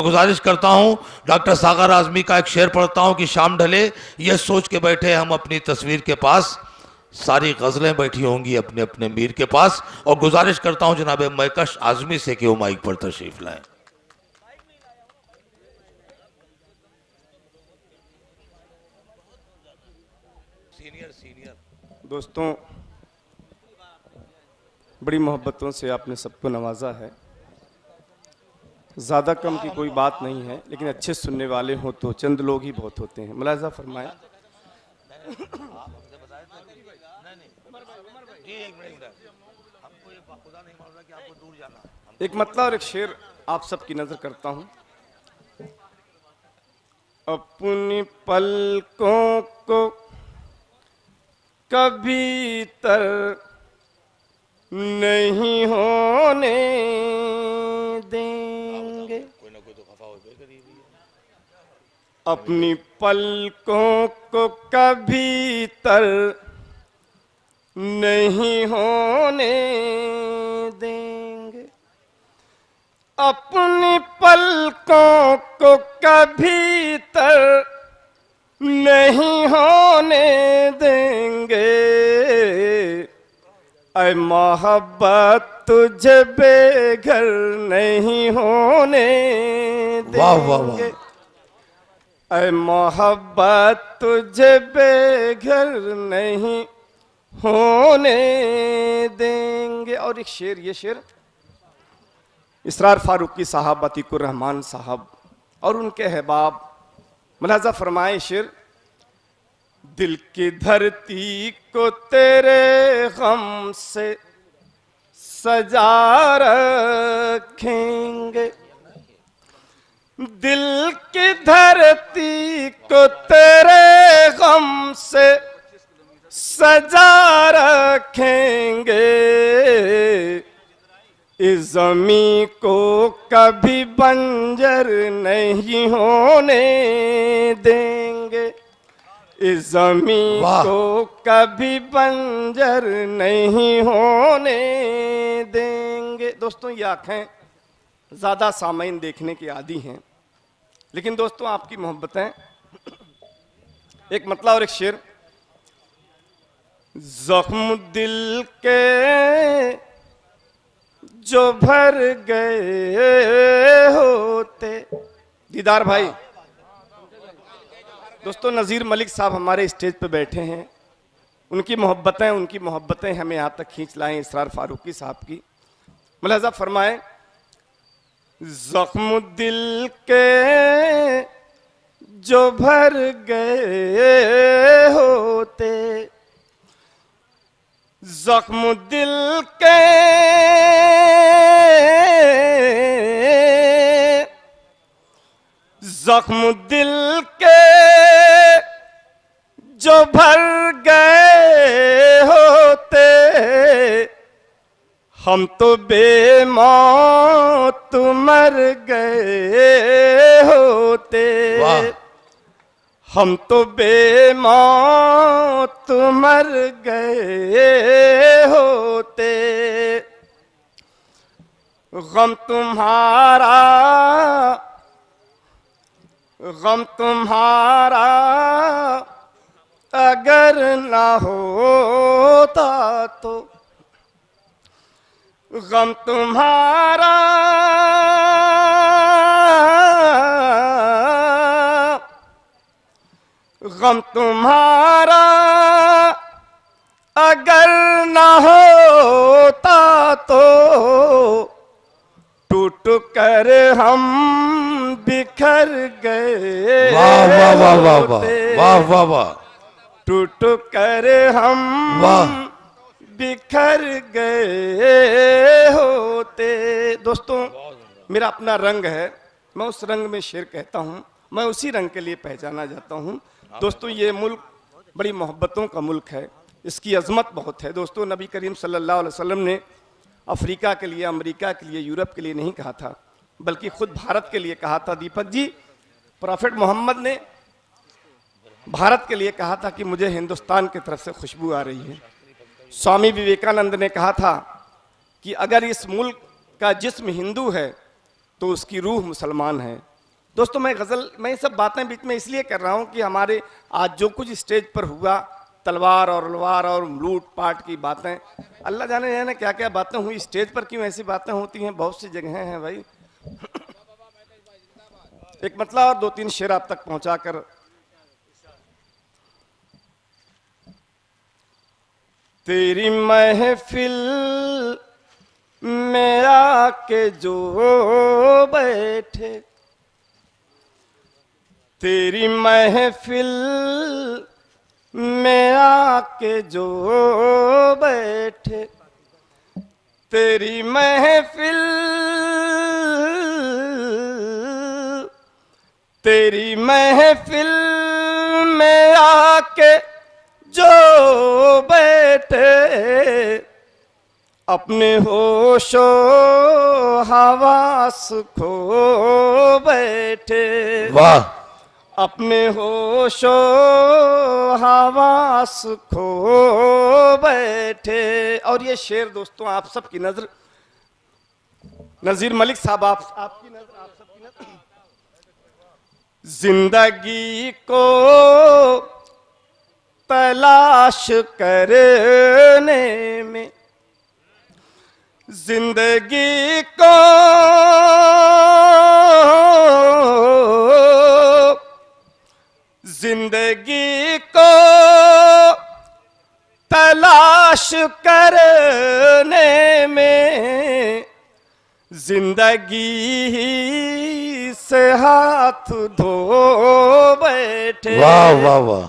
गुजारिश करता हूं, डॉक्टर सागर आजमी का एक शेर पढ़ता हूं कि शाम ढले ये सोच के बैठे हम अपनी तस्वीर के पास, सारी गजलें बैठी होंगी अपने अपने मीर के पास। और गुजारिश करता हूं जनाब महकश आजमी से कि वो माइक पर तशरीफ लाएं। दोस्तों, बड़ी मोहब्बतों से आपने सबको नवाजा है। ज़्यादा कम की कोई बात नहीं है, लेकिन अच्छे सुनने वाले हो तो चंद लोग ही बहुत होते हैं। मुलाज़ा फरमाएं। एक मतलब और एक शेर आप सबकी नजर करता हूं। अपनी पलकों को कभी तर नहीं होने देंगे, अपनी पलकों को कभी तर नहीं होने देंगे, अपनी पलकों को कभी तर नहीं होने देंगे। ऐ मोहब्बत तुझे बेघर नहीं होने देंगे। वाह वाह वाह। ऐ मोहब्बत तुझे बेघर नहीं होने देंगे। और एक शेर, ये शेर इसरार फारूकी साहब, अतीकुर रहमान साहब और उनके अहबाब। मुलाजा फरमाए शेर। दिल की धरती को तेरे गम से सजा रखेंगे, दिल की धरती को तेरे गम से सजा रखेंगे। इस ज़मीं को कभी बंजर नहीं होने देंगे, इस ज़मीं को कभी बंजर नहीं होने देंगे। दोस्तों, ये आँखें ज़्यादा सामईन देखने के आदी हैं, लेकिन दोस्तों आपकी मोहब्बतें। एक मतलब और एक शेर। ज़ख्म दिल के जो भर गए होते। दीदार भाई, दोस्तों नज़ीर मलिक साहब हमारे स्टेज पे बैठे हैं, उनकी मोहब्बतें हमें यहाँ तक खींच लाएं। इसरार फारूकी साहब की। मुलाज़ा फरमाएं। ज़ख्म दिल के जो भर गए होते, ज़ख्म दिल के ज़ख्म दिल के जो भर गए होते, हम तो बेमौत मर गए होते। हम तो बेमौत मर गए होते। गम तुम्हारा अगर ना होता तो, गम तुम्हारा अगर ना होता तो, टूट कर हम बिखर गए। वाह वाह वाह वाह वाह वाह वाह वाह। टूट कर हम बिखर गए होते। दोस्तों, मेरा अपना रंग है, मैं उस रंग में शेर कहता हूँ, मैं उसी रंग के लिए पहचाना जाता हूँ। दोस्तों, ये मुल्क बड़ी मोहब्बतों का मुल्क है, इसकी अजमत बहुत है। दोस्तों, नबी करीम सल्लल्लाहु अलैहि वसल्लम ने अफ्रीका के लिए, अमेरिका के लिए, यूरोप के लिए नहीं कहा था, बल्कि खुद भारत के लिए कहा था। दीपक जी, प्रॉफेट मोहम्मद ने भारत के लिए कहा था कि मुझे हिंदुस्तान की तरफ से खुशबू आ रही है। स्वामी विवेकानंद ने कहा था कि अगर इस मुल्क का जिस्म हिंदू है तो उसकी रूह मुसलमान है। दोस्तों मैं ये सब बातें बीच में इसलिए कर रहा हूं कि हमारे आज जो कुछ स्टेज पर हुआ, तलवार और अलवार और लूट पाट की बातें, अल्लाह जाने जाने क्या क्या बातें हुई। स्टेज पर क्यों ऐसी बातें होती हैं, बहुत सी जगहें हैं भाई। एक मतलब और 2-3 शेर आप तक पहुंचाकर, तेरी महफिल में आके जो बैठे, तेरी महफिल में आके जो बैठे, तेरी महफिल, तेरी महफिल में आके जो बैठे, अपने होशो हवास खो बैठे। वाह, अपने होशो हवास खो बैठे। और ये शेर दोस्तों आप सबकी नजर, नजीर मलिक साहब आपकी नजर, आप सबकी नजर, जिंदगी को तलाश करने में, जिंदगी को जिंदगी को तलाश करने में, जिंदगी से हाथ धो बैठे। वाह वाह वाह,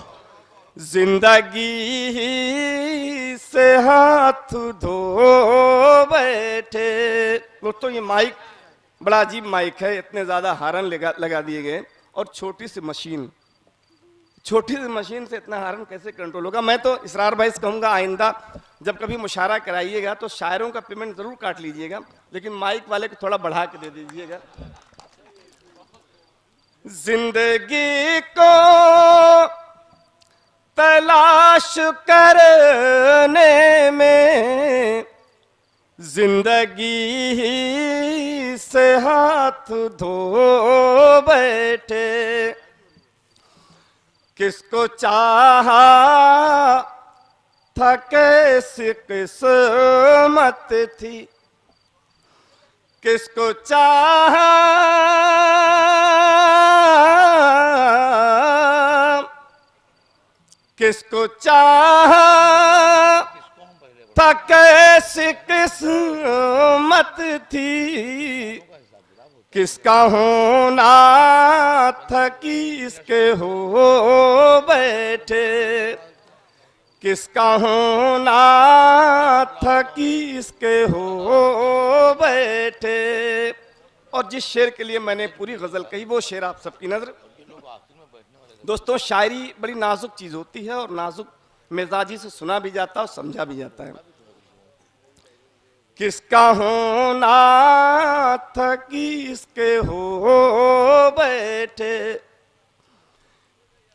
जिंदगी से हाथ धो बैठे। दोस्तों ये माइक बड़ा अजीब माइक है, इतने ज्यादा हारन लगा दिए गए और छोटी सी मशीन से इतना हारन कैसे कंट्रोल होगा। मैं तो इसरार भाई से कहूंगा आइंदा जब कभी मुशायरा कराइएगा तो शायरों का पेमेंट जरूर काट लीजिएगा, लेकिन माइक वाले को थोड़ा बढ़ा के दे दीजिएगा। जिंदगी को तलाश करने में, जिंदगी से हाथ धो बैठे। किसको चाहा था कैसी किस्मत थी, किसको चाहा किसको चाहा था कैसी किस्मत थी, किसका होना था कि इसके हो बैठे, किसका होना था कि इसके हो बैठे। और जिस शेर के लिए मैंने पूरी गजल कही वो शेर आप सबकी नजर। दोस्तों शायरी बड़ी नाजुक चीज होती है और नाजुक मिजाजी से सुना भी जाता है और समझा भी जाता है। किसका होना था कि इसके हो बैठे,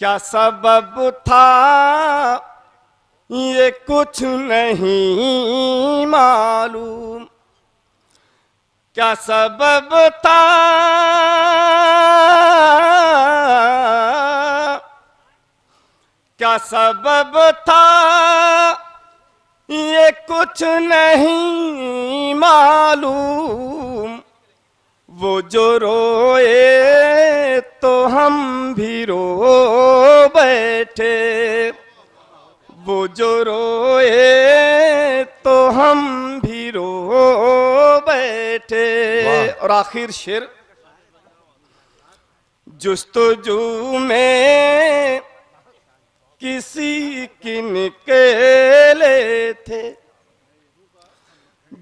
क्या सबब था ये कुछ नहीं मालूम, क्या सबब था क्या सबब था ये कुछ नहीं मालूम। वो जो रोए तो हम भी रो बैठे, वो जो रोए तो हम भी रो बैठे। और आखिर शेर, जुस्तजू में किसी की निकले थे,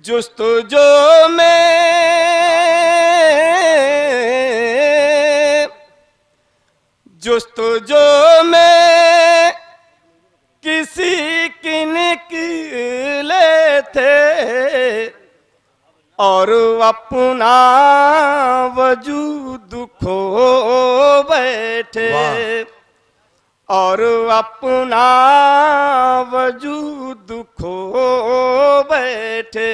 जुस्तजू में किसी की निकले थे, और अपना वजूद खो बैठे, और अपना वजूद खो बैठे।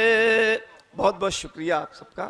बहुत बहुत शुक्रिया आप सबका।